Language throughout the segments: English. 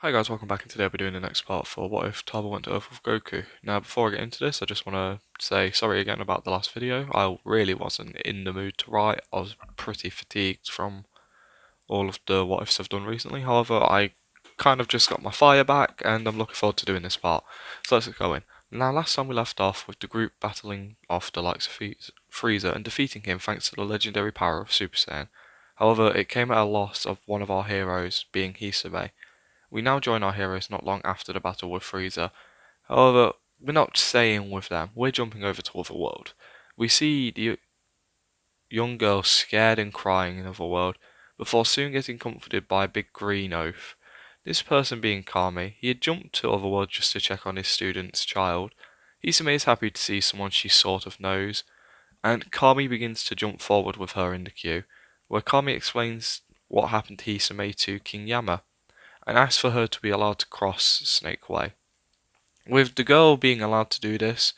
Hi guys, welcome back, and today I'll be doing the next part for What If Tarble Went to Earth with Goku. Now before I get into this, I just want to say sorry again about the last video. I really wasn't in the mood to write. I was pretty fatigued from all of the What Ifs I've done recently. However, I kind of just got my fire back and I'm looking forward to doing this part. So let's get going. Now last time we left off with the group battling off the likes of Frieza and defeating him thanks to the legendary power of Super Saiyan. However, it came at a loss of one of our heroes, being Hisabe. We now join our heroes not long after the battle with Frieza. However, we're not staying with them, we're jumping over to Otherworld. We see the young girl scared and crying in Otherworld, before soon getting comforted by a big green oaf. This person being Kami, he had jumped to Otherworld just to check on his student's child. Isame is happy to see someone she sort of knows, and Kami begins to jump forward with her in the queue, where Kami explains what happened to Isame to King Yama and asks for her to be allowed to cross Snake Way. With the girl being allowed to do this,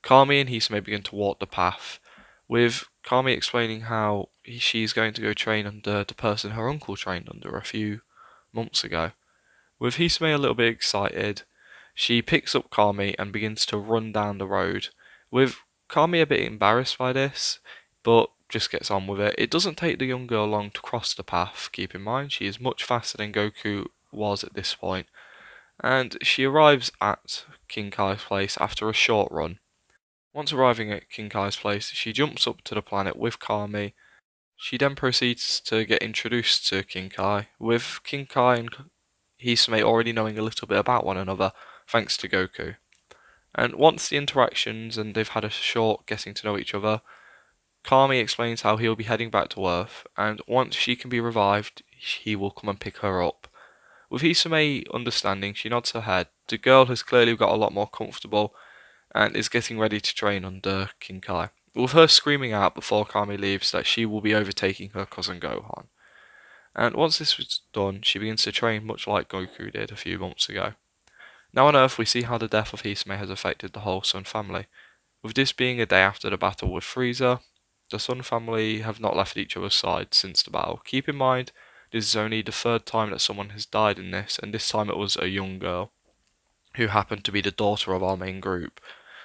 Kami and Hisame begin to walk the path, with Kami explaining how she's going to go train under the person her uncle trained under a few months ago. With Hisame a little bit excited, she picks up Kami and begins to run down the road, with Kami a bit embarrassed by this, but just gets on with it. It doesn't take the young girl long to cross the path, keep in mind she is much faster than Goku was at this point, and she arrives at King Kai's place after a short run. Once arriving at King Kai's place, she jumps up to the planet with Kami. She then proceeds to get introduced to King Kai, with King Kai and Hisame already knowing a little bit about one another, thanks to Goku. And once the interactions and they've had a short getting to know each other, Kami explains how he'll be heading back to Earth, and once she can be revived, he will come and pick her up. With Hisame understanding, she nods her head. The girl has clearly got a lot more comfortable and is getting ready to train under King Kai, with her screaming out before Kami leaves that she will be overtaking her cousin Gohan. And once this was done, she begins to train much like Goku did a few months ago. Now on Earth, we see how the death of Hisame has affected the whole Sun family. With this being a day after the battle with Frieza, the Sun family have not left each other's side since the battle. Keep in mind, this is only the third time that someone has died in this, and this time it was a young girl, who happened to be the daughter of our main group.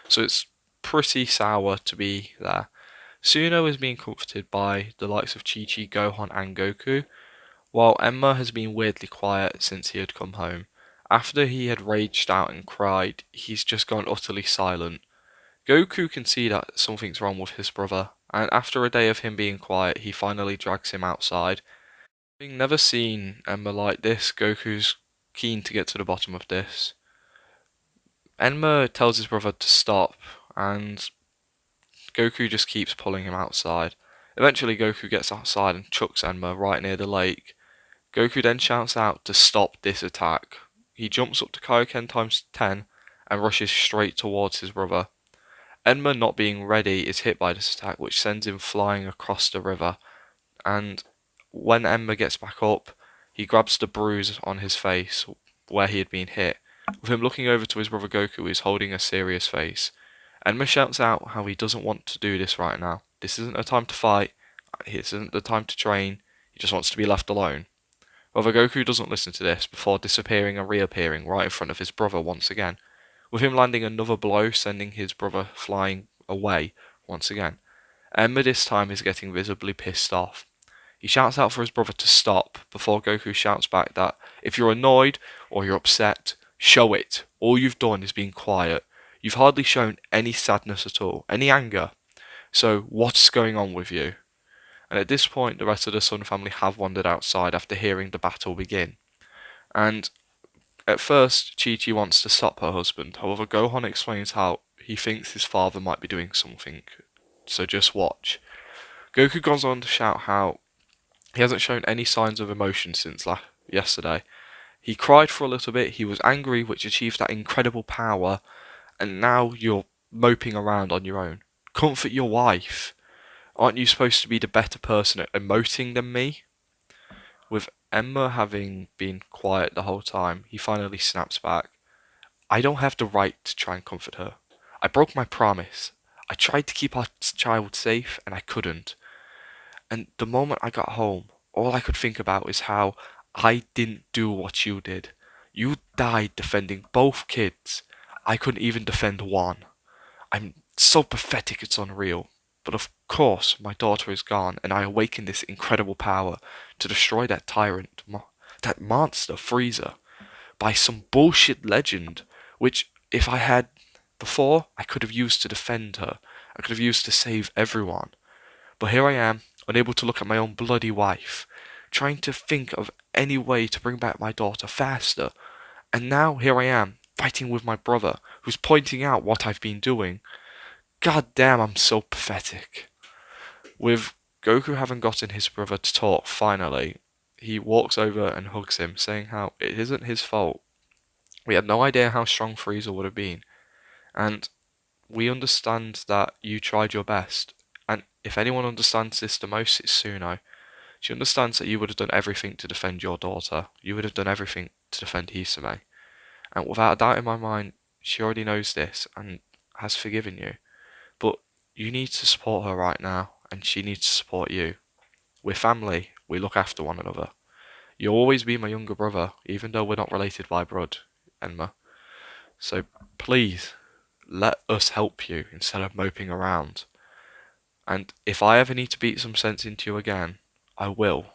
So it's pretty sour to be there. Suno is being comforted by the likes of Chi-Chi, Gohan and Goku, while Emma has been weirdly quiet since he had come home. After he had raged out and cried, he's just gone utterly silent. Goku can see that something's wrong with his brother, and after a day of him being quiet, he finally drags him outside. Having never seen Emma like this, Goku's keen to get to the bottom of this. Enma tells his brother to stop, and Goku just keeps pulling him outside. Eventually, Goku gets outside and chucks Enma right near the lake. Goku then shouts out to stop this attack. He jumps up to Kaioken times 10 and rushes straight towards his brother. Enma, not being ready, is hit by this attack, which sends him flying across the river. And when Enma gets back up, he grabs the bruise on his face where he had been hit. With him looking over to his brother Goku, who is holding a serious face. Enma shouts out how he doesn't want to do this right now. This isn't a time to fight. This isn't the time to train. He just wants to be left alone. However, Goku doesn't listen to this before disappearing and reappearing right in front of his brother once again, with him landing another blow, sending his brother flying away once again. Enma this time is getting visibly pissed off. He shouts out for his brother to stop before Goku shouts back that if you're annoyed or you're upset, show it. All you've done is been quiet. You've hardly shown any sadness at all, any anger. So what's going on with you? And at this point, the rest of the Sun family have wandered outside after hearing the battle begin. And at first, Chi-Chi wants to stop her husband. However, Gohan explains how he thinks his father might be doing something. So just watch. Goku goes on to shout how he hasn't shown any signs of emotion since yesterday. He cried for a little bit, he was angry, which achieved that incredible power, and now you're moping around on your own. Comfort your wife. Aren't you supposed to be the better person at emoting than me? With Emma having been quiet the whole time, he finally snaps back. I don't have the right to try and comfort her. I broke my promise. I tried to keep our child safe, and I couldn't. And the moment I got home, all I could think about is how I didn't do what you did. You died defending both kids. I couldn't even defend one. I'm so pathetic it's unreal. But of course, my daughter is gone, and I awaken this incredible power to destroy that tyrant, that monster, Frieza, by some bullshit legend, which, if I had before, I could have used to defend her. I could have used to save everyone. But here I am, unable to look at my own bloody wife, trying to think of any way to bring back my daughter faster. And now here I am, fighting with my brother, who's pointing out what I've been doing. God damn, I'm so pathetic. With Goku having gotten his brother to talk finally, he walks over and hugs him, saying how it isn't his fault. We had no idea how strong Frieza would have been, and we understand that you tried your best. And if anyone understands this the most, it's Suno. She understands that you would have done everything to defend your daughter. You would have done everything to defend Hisame. And without a doubt in my mind, she already knows this and has forgiven you. But you need to support her right now, and she needs to support you. We're family. We look after one another. You'll always be my younger brother, even though we're not related by blood, Enma. So please, let us help you instead of moping around. And if I ever need to beat some sense into you again, I will.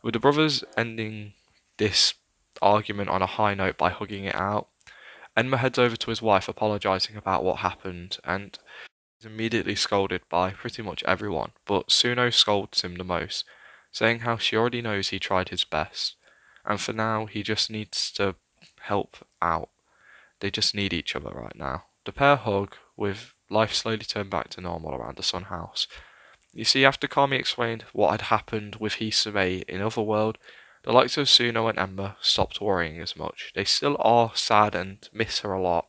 With the brothers ending this argument on a high note by hugging it out, Enma heads over to his wife apologising about what happened, and is immediately scolded by pretty much everyone, but Suno scolds him the most, saying how she already knows he tried his best, and for now he just needs to help out. They just need each other right now. The pair hug, with life slowly turned back to normal around the Sun House. You see, after Kami explained what had happened with Hisame in Otherworld, the likes of Suno and Emma stopped worrying as much. They still are sad and miss her a lot,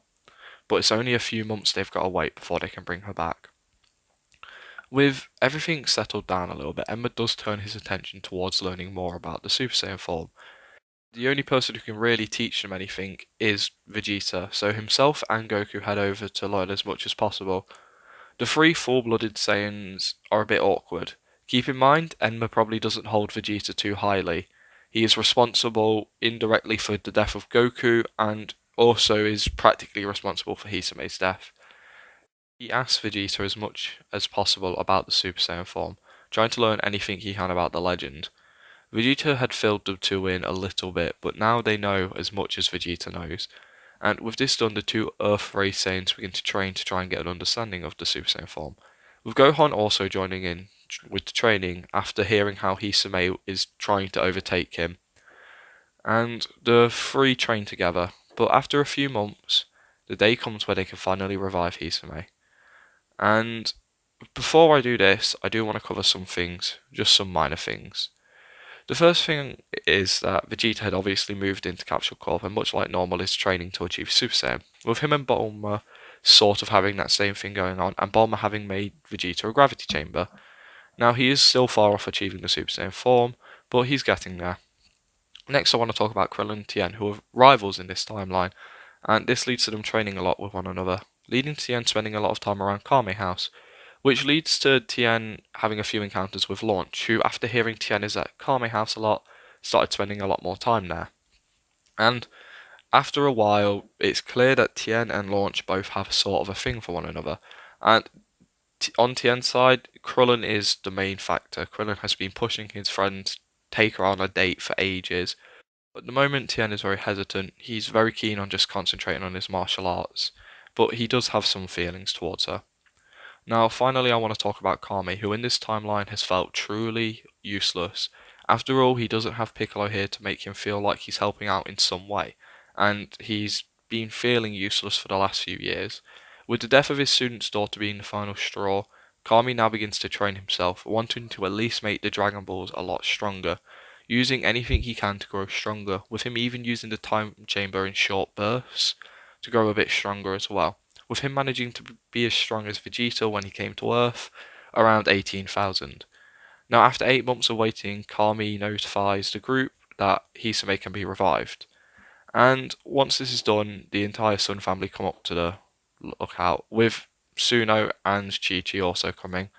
but it's only a few months they've got to wait before they can bring her back. With everything settled down a little bit, Emma does turn his attention towards learning more about the Super Saiyan form. The only person who can really teach them anything is Vegeta, so himself and Goku head over to learn as much as possible. The three full-blooded Saiyans are a bit awkward. Keep in mind, Enma probably doesn't hold Vegeta too highly. He is responsible indirectly for the death of Goku, and also is practically responsible for Hisame's death. He asks Vegeta as much as possible about the Super Saiyan form, trying to learn anything he can about the legend. Vegeta had filled the two in a little bit, but now they know as much as Vegeta knows. And with this done, the two Earth race Saiyans begin to train to try and get an understanding of the Super Saiyan form. With Gohan also joining in with the training after hearing how Hisame is trying to overtake him. And the three train together, but after a few months, the day comes where they can finally revive Hisame. And before I do this, I do want to cover some things, just some minor things. The first thing is that Vegeta had obviously moved into Capsule Corp and much like normal is training to achieve Super Saiyan, with him and Bulma sort of having that same thing going on, and Bulma having made Vegeta a gravity chamber. Now he is still far off achieving the Super Saiyan form, but he's getting there. Next I want to talk about Krillin and Tien, who are rivals in this timeline, and this leads to them training a lot with one another, leading to Tien spending a lot of time around Kame House, which leads to Tien having a few encounters with Launch, who, after hearing Tien is at Kame House a lot, started spending a lot more time there. And after a while, it's clear that Tien and Launch both have sort of a thing for one another. And on Tien's side, Krillin is the main factor. Krillin has been pushing his friend to take her on a date for ages. But at the moment, Tien is very hesitant. He's very keen on just concentrating on his martial arts. But he does have some feelings towards her. Now, finally, I want to talk about Kami, who in this timeline has felt truly useless. After all, he doesn't have Piccolo here to make him feel like he's helping out in some way, and he's been feeling useless for the last few years. With the death of his student's daughter being the final straw, Kami now begins to train himself, wanting to at least make the Dragon Balls a lot stronger, using anything he can to grow stronger, with him even using the time chamber in short bursts to grow a bit stronger as well, with him managing to be as strong as Vegeta when he came to Earth, around 18,000. Now, after 8 months of waiting, Kami notifies the group that Hisame can be revived. And once this is done, the entire Sun family come up to the lookout, with Suno and Chi-Chi also coming.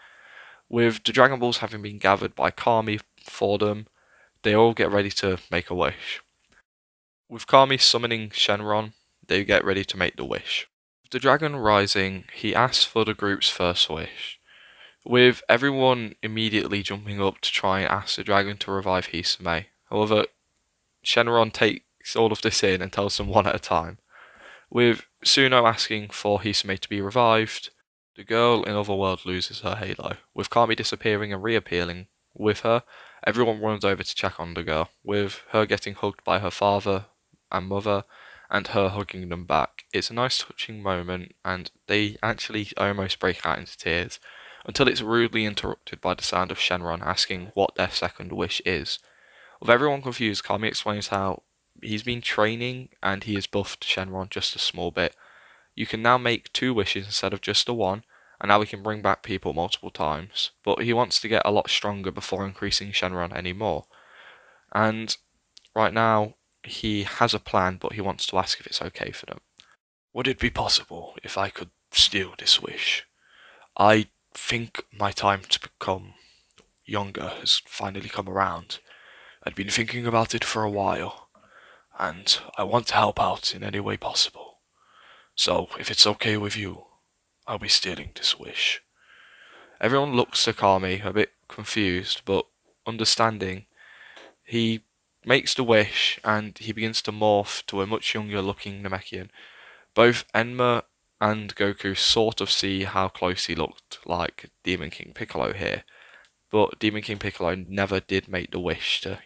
With the Dragon Balls having been gathered by Kami for them, they all get ready to make a wish. With Kami summoning Shenron, they get ready to make the wish. With the dragon rising, he asks for the group's first wish, with everyone immediately jumping up to try and ask the dragon to revive Hisame. However, Shenron takes all of this in and tells them one at a time. With Suno asking for Hisame to be revived, the girl in Otherworld loses her halo. With Kami disappearing and reappearing with her, everyone runs over to check on the girl, with her getting hugged by her father and mother, and her hugging them back. It's a nice touching moment, and they actually almost break out into tears, until it's rudely interrupted by the sound of Shenron asking what their second wish is. With everyone confused, Kami explains how he's been training and he has buffed Shenron just a small bit. You can now make 2 wishes instead of just the one, and now we can bring back people multiple times. But he wants to get a lot stronger before increasing Shenron anymore. And right now, he has a plan, but he wants to ask if it's okay for them. Would it be possible if I could steal this wish? I think my time to become younger has finally come around. I'd been thinking about it for a while, and I want to help out in any way possible. So, if it's okay with you, I'll be stealing this wish. Everyone looks to Kami, a bit confused, but understanding. He makes the wish, and he begins to morph to a much younger looking Namekian. Both Enma and Goku sort of see how close he looked like Demon King Piccolo here, but Demon King Piccolo never did make the wish to,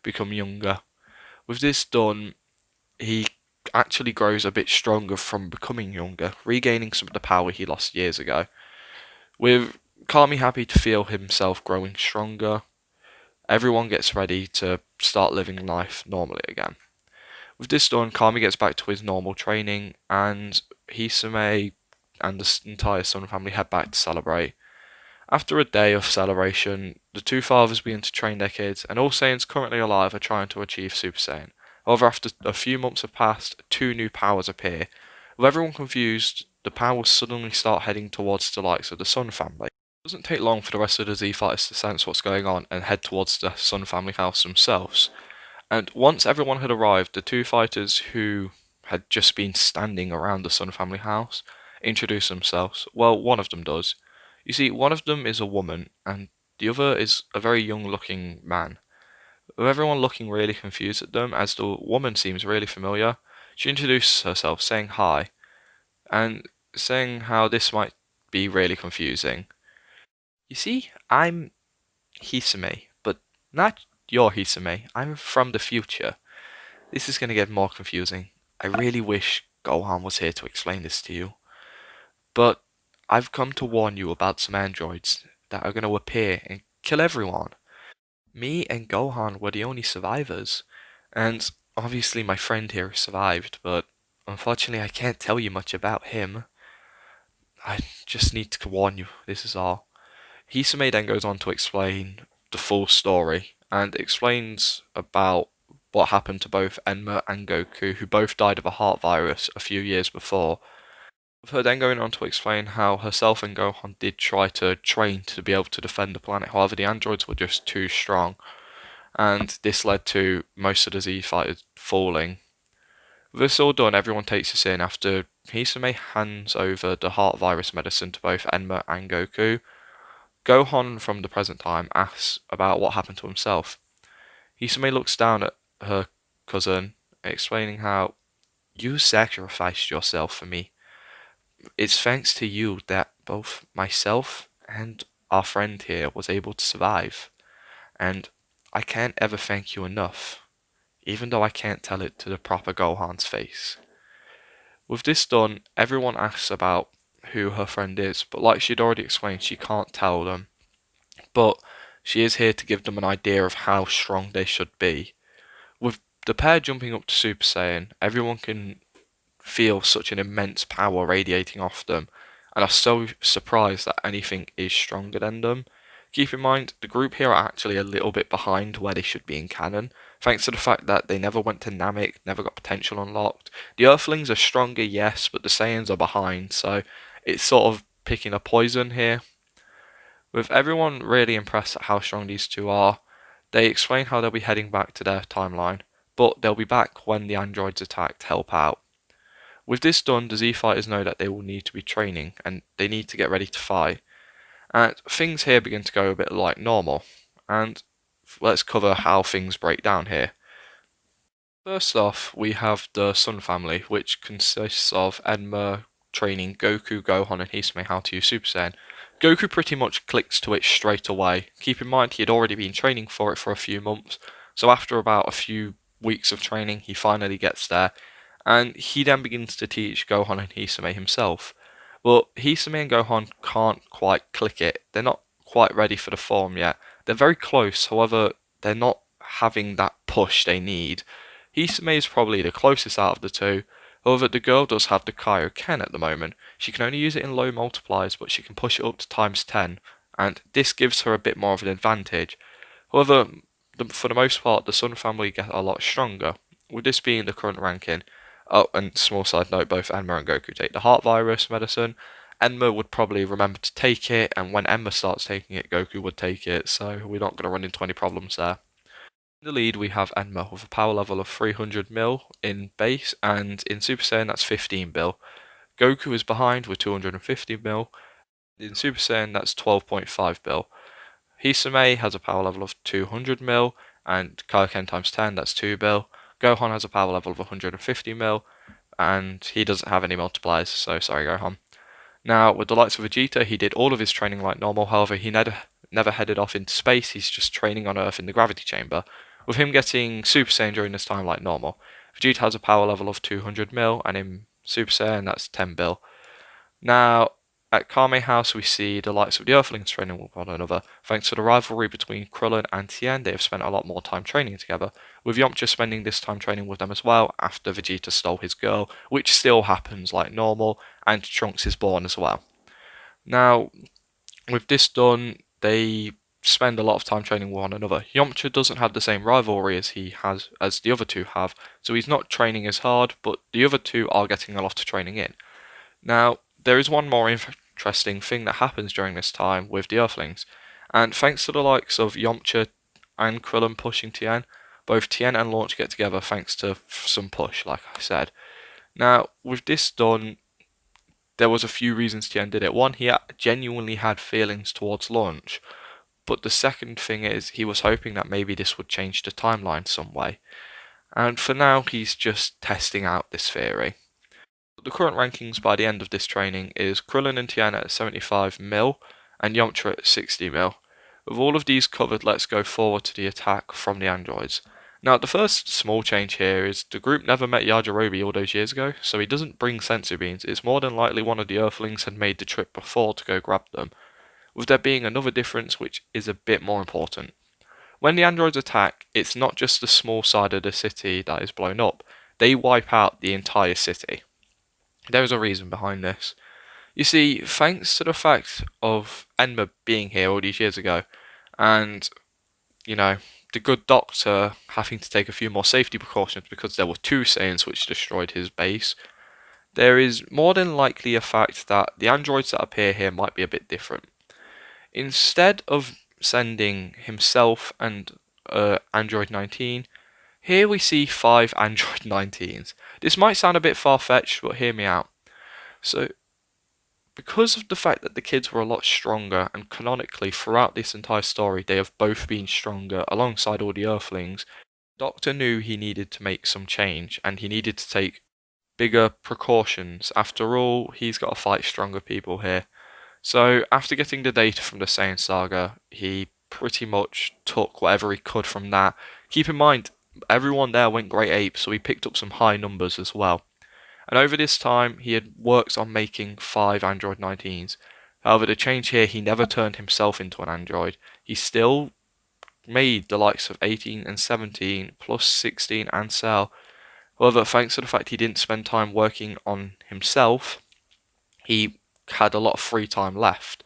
become younger. With this done, he actually grows a bit stronger from becoming younger, regaining some of the power he lost years ago. With Kami happy to feel himself growing stronger, everyone gets ready to start living life normally again. With this done, Kami gets back to his normal training, and Hisame and the entire Sun family head back to celebrate. After a day of celebration, the two fathers begin to train their kids, and all Saiyans currently alive are trying to achieve Super Saiyan. However, after a few months have passed, 2 new powers appear. With everyone confused, the powers suddenly start heading towards the likes of the Sun family. It doesn't take long for the rest of the Z fighters to sense what's going on and head towards the Sun family house themselves. And once everyone had arrived, the 2 fighters who had just been standing around the Sun family house introduce themselves. Well, one of them does. You see, one of them is a woman, and the other is a very young looking man. With everyone looking really confused at them, as the woman seems really familiar, she introduces herself, saying hi, and saying how this might be really confusing. You see, I'm Hisame, but not your Hisame. I'm from the future. This is going to get more confusing. I really wish Gohan was here to explain this to you. But I've come to warn you about some androids that are going to appear and kill everyone. Me and Gohan were the only survivors, and obviously my friend here survived, but unfortunately I can't tell you much about him. I just need to warn you, this is all. Hisame then goes on to explain the full story, and explains about what happened to both Enma and Goku, who both died of a heart virus a few years before. With her then going on to explain how herself and Gohan did try to train to be able to defend the planet, however the androids were just too strong, and this led to most of the Z fighters falling. With this all done, everyone takes this in after Hisame hands over the heart virus medicine to both Enma and Goku. Gohan, from the present time, asks about what happened to himself. Hisame looks down at her cousin, explaining how you sacrificed yourself for me. It's thanks to you that both myself and our friend here was able to survive, and I can't ever thank you enough, even though I can't tell it to the proper Gohan's face. With this done, everyone asks about who her friend is, but like she'd already explained, she can't tell them. But she is here to give them an idea of how strong they should be. With the pair jumping up to Super Saiyan, everyone can feel such an immense power radiating off them, and are so surprised that anything is stronger than them. Keep in mind, the group here are actually a little bit behind where they should be in canon, thanks to the fact that they never went to Namek, never got potential unlocked. The Earthlings are stronger, yes, but the Saiyans are behind, so it's sort of picking a poison here. With everyone really impressed at how strong these two are, they explain how they'll be heading back to their timeline, but they'll be back when the androids attack to help out. With this done, the Z fighters know that they will need to be training and they need to get ready to fight. And things here begin to go a bit like normal. And let's cover how things break down here. First off, we have the Sun family, which consists of Enma training Goku, Gohan, and Hisame how to use Super Saiyan. Goku pretty much clicks to it straight away. Keep in mind he had already been training for it for a few months, so after about a few weeks of training, he finally gets there, and he then begins to teach Gohan and Hisame himself. But Hisame and Gohan can't quite click it. They're not quite ready for the form yet. They're very close, however, they're not having that push they need. Hisame is probably the closest out of the two, however the girl does have the Kaioken at the moment. She can only use it in low multipliers, but she can push it up to times 10, and this gives her a bit more of an advantage. However, for the most part, the Sun family get a lot stronger, with this being the current ranking. Oh, and small side note, both Enma and Goku take the heart virus medicine. Enma would probably remember to take it, and when Enma starts taking it, Goku would take it, so we're not going to run into any problems there. In the lead, we have Enma with a power level of 300 mil in base, and in Super Saiyan that's 15 mil. Goku is behind with 250 mil. In Super Saiyan that's 12.5 mil. Hisame has a power level of 200 mil, and Kaioken times 10 that's 2 mil. Gohan has a power level of 150 mil, and he doesn't have any multipliers, so sorry Gohan. Now, with the likes of Vegeta, he did all of his training like normal, however, he never headed off into space, he's just training on Earth in the gravity chamber, with him getting Super Saiyan during this time like normal. Vegeta has a power level of 200 mil, and in Super Saiyan that's 10 mil. Now, at Kame House we see the likes of the Earthlings training with one another. Thanks to the rivalry between Krillin and Tien, they have spent a lot more time training together, with Yamcha spending this time training with them as well after Vegeta stole his girl, which still happens like normal, and Trunks is born as well. Now, with this done, they spend a lot of time training with one another. Yamcha doesn't have the same rivalry as the other two have, so he's not training as hard, but the other two are getting a lot of training in. Now, there is one more interesting thing that happens during this time with the Earthlings, and thanks to the likes of Yamcha and Krillin pushing Tien, both Tien and Launch get together thanks to some push, like I said. Now, with this done, there was a few reasons Tien did it. One, he genuinely had feelings towards Launch, but the second thing is he was hoping that maybe this would change the timeline some way. And for now, he's just testing out this theory. The current rankings by the end of this training is Krillin and Tien at 75 mil and Yamcha at 60 mil. With all of these covered, let's go forward to the attack from the androids. Now, the first small change here is the group never met Yajirobe all those years ago, so he doesn't bring senzu beans. It's more than likely one of the Earthlings had made the trip before to go grab them, with there being another difference which is a bit more important. When the androids attack, it's not just the small side of the city that is blown up, they wipe out the entire city. There is a reason behind this. You see, thanks to the fact of Enma being here all these years ago, and, the good doctor having to take a few more safety precautions because there were two Saiyans which destroyed his base, there is more than likely a fact that the androids that appear here might be a bit different. Instead of sending himself and Android 19, here we see 5 Android 19s. This might sound a bit far-fetched, but hear me out. So, because of the fact that the kids were a lot stronger, and canonically throughout this entire story they have both been stronger alongside all the Earthlings, Doctor knew he needed to make some change, and he needed to take bigger precautions. After all, he's got to fight stronger people here. So, after getting the data from the Saiyan Saga, he pretty much took whatever he could from that. Keep in mind, everyone there went Great Ape, so he picked up some high numbers as well. And over this time, he had worked on making 5 Android 19s. However, the change here, he never turned himself into an android. He still made the likes of 18 and 17, plus 16 and Cell. However, thanks to the fact he didn't spend time working on himself, he had a lot of free time left.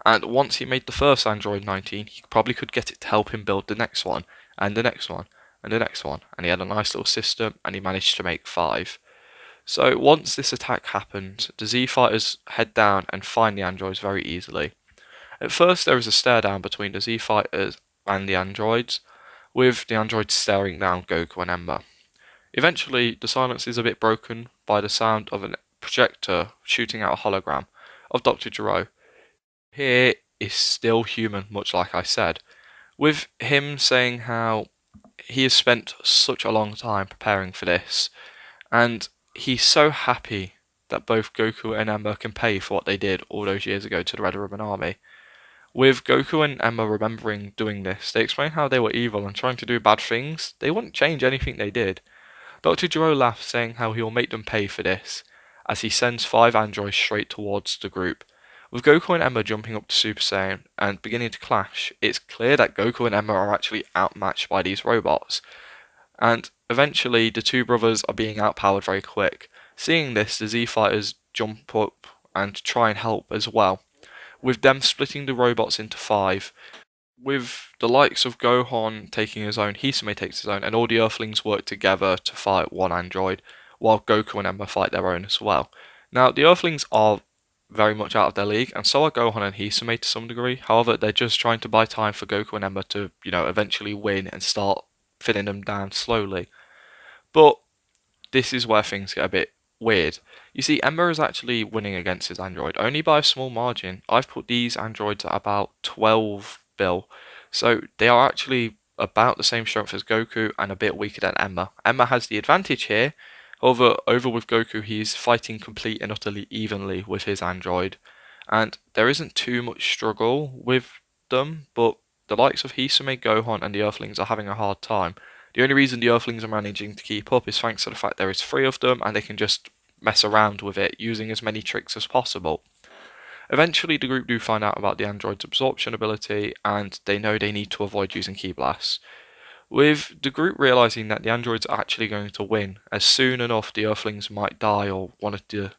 And once he made the first Android 19, he probably could get it to help him build the next one, and the next one, and the next one. And he had a nice little system, and he managed to make 5. So once this attack happened, the Z fighters head down and find the androids very easily. At first there is a stare down between the Z fighters and the androids, with the androids staring down Goku and Enma. Eventually, the silence is a bit broken by the sound of a projector shooting out a hologram of Dr. Gero. Here is still human, much like I said, with him saying how he has spent such a long time preparing for this, and he's so happy that both Goku and Emma can pay for what they did all those years ago to the Red Ribbon Army. With Goku and Emma remembering doing this, they explain how they were evil and trying to do bad things. They wouldn't change anything they did. Dr. Gero laughs, saying how he will make them pay for this, as he sends 5 androids straight towards the group. With Goku and Emma jumping up to Super Saiyan and beginning to clash, it's clear that Goku and Emma are actually outmatched by these robots, and eventually the two brothers are being outpowered very quick. Seeing this, the Z fighters jump up and try and help as well, with them splitting the robots into 5. With the likes of Gohan taking his own, Hisame takes his own, and all the Earthlings work together to fight one android, while Goku and Emma fight their own as well. Now, the Earthlings are very much out of their league, and so are Gohan and Hisame to some degree. However, they're just trying to buy time for Goku and Emma to, eventually win and start thinning them down slowly. But this is where things get a bit weird. You see, Emma is actually winning against his android, only by a small margin. I've put these androids at about 12 bill, so they are actually about the same strength as Goku and a bit weaker than Emma. Emma has the advantage here, however, over with Goku, he's fighting complete and utterly evenly with his android, and there isn't too much struggle with them, but the likes of Hisame, Gohan, and the Earthlings are having a hard time. The only reason the Earthlings are managing to keep up is thanks to the fact there is 3 of them and they can just mess around with it, using as many tricks as possible. Eventually, the group do find out about the android's absorption ability, and they know they need to avoid using Ki Blasts. With the group realizing that the androids are actually going to win, as soon enough the Earthlings might die or one of the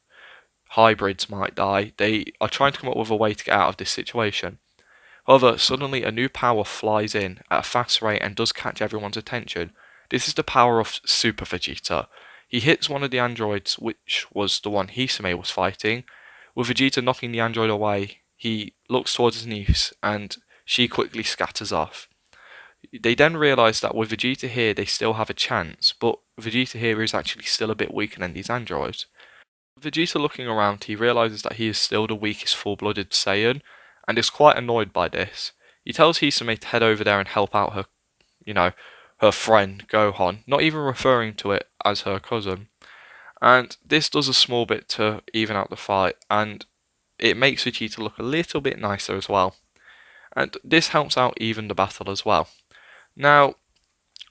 hybrids might die, they are trying to come up with a way to get out of this situation. However, suddenly a new power flies in at a fast rate and does catch everyone's attention. This is the power of Super Vegeta. He hits one of the androids, which was the one Hisame was fighting. With Vegeta knocking the android away, he looks towards his niece and she quickly scatters off. They then realise that with Vegeta here they still have a chance, but Vegeta here is actually still a bit weaker than these androids. Vegeta looking around, he realises that he is still the weakest full-blooded Saiyan, and is quite annoyed by this. He tells Hisame to head over there and help out her friend Gohan, not even referring to it as her cousin. And this does a small bit to even out the fight, and it makes Vegeta look a little bit nicer as well. And this helps out even the battle as well. Now,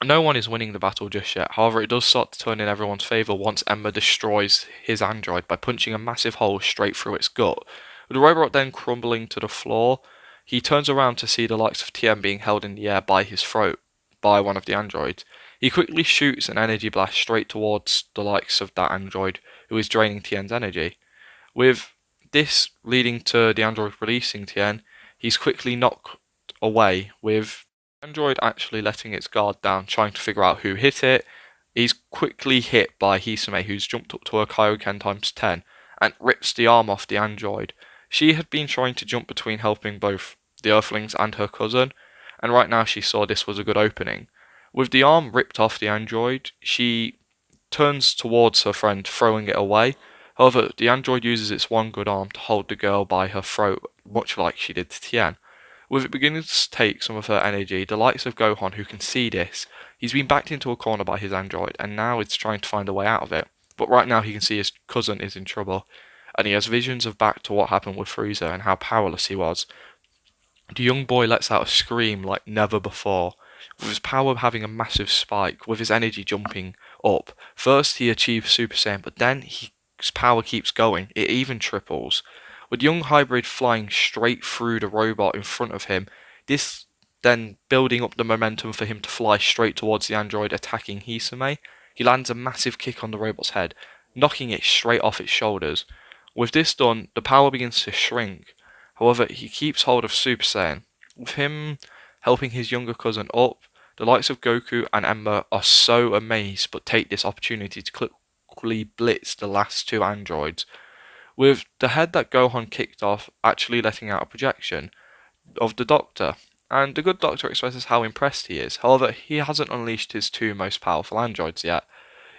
no one is winning the battle just yet, however it does start to turn in everyone's favour once Emma destroys his android by punching a massive hole straight through its gut. With the robot then crumbling to the floor, he turns around to see the likes of Tien being held in the air by his throat by one of the androids. He quickly shoots an energy blast straight towards the likes of that android, who is draining Tien's energy. With this leading to the android releasing Tien, he's quickly knocked away, with android actually letting its guard down, trying to figure out who hit it. He's quickly hit by Hisame, who's jumped up to her Kaioken times 10, and rips the arm off the android. She had been trying to jump between helping both the Earthlings and her cousin, and right now she saw this was a good opening. With the arm ripped off the android, she turns towards her friend, throwing it away. However, the android uses its one good arm to hold the girl by her throat, much like she did to Tien. With it beginning to take some of her energy, the likes of Gohan, who can see this, he's been backed into a corner by his android, and now is trying to find a way out of it. But right now he can see his cousin is in trouble, and he has visions of back to what happened with Frieza and how powerless he was. The young boy lets out a scream like never before, with his power having a massive spike, with his energy jumping up. First he achieves Super Saiyan, but then his power keeps going, it even triples. With the young hybrid flying straight through the robot in front of him, this then building up the momentum for him to fly straight towards the android attacking Hisame. He lands a massive kick on the robot's head, knocking it straight off its shoulders. With this done, the power begins to shrink. However, he keeps hold of Super Saiyan. With him helping his younger cousin up, the likes of Goku and Emma are so amazed but take this opportunity to quickly blitz the last 2 androids, with the head that Gohan kicked off actually letting out a projection of the Doctor. And the good Doctor expresses how impressed he is. However, he hasn't unleashed his 2 most powerful androids yet.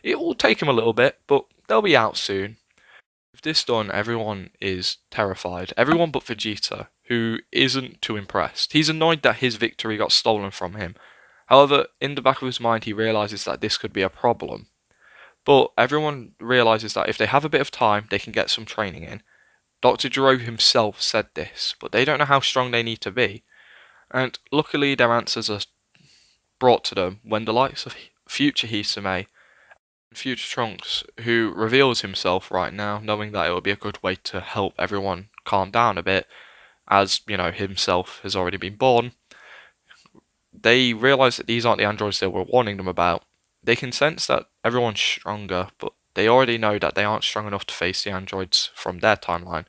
It will take him a little bit, but they'll be out soon. With this done, everyone is terrified. Everyone but Vegeta, who isn't too impressed. He's annoyed that his victory got stolen from him. However, in the back of his mind, he realizes that this could be a problem. But everyone realizes that if they have a bit of time, they can get some training in. Dr. Gero himself said this, but they don't know how strong they need to be. And luckily, their answers are brought to them when the likes of future Hisame and future Trunks, who reveals himself right now, knowing that it would be a good way to help everyone calm down a bit, as, himself has already been born, they realise that these aren't the androids they were warning them about. They can sense that everyone's stronger, but they already know that they aren't strong enough to face the androids from their timeline.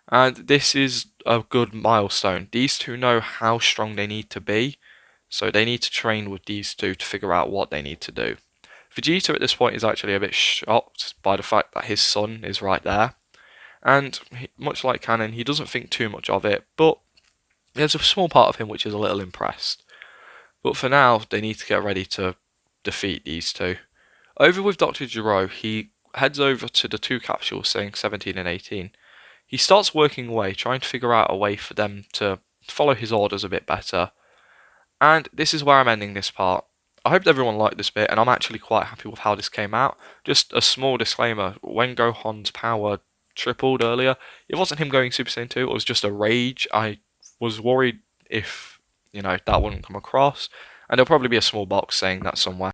And this is a good milestone. These two know how strong they need to be, so they need to train with these two to figure out what they need to do. Vegeta at this point is actually a bit shocked by the fact that his son is right there, and much like Canon, he doesn't think too much of it, but there's a small part of him which is a little impressed. But for now, they need to get ready to defeat these two. Over with Dr. Gero, he heads over to the two capsules saying 17 and 18. He starts working away, trying to figure out a way for them to follow his orders a bit better. And this is where I'm ending this part. I hope everyone liked this bit, and I'm actually quite happy with how this came out. Just a small disclaimer, when Gohan's power tripled earlier, it wasn't him going Super Saiyan 2, it was just a rage. I was worried if, that wouldn't come across, and there'll probably be a small box saying that somewhere.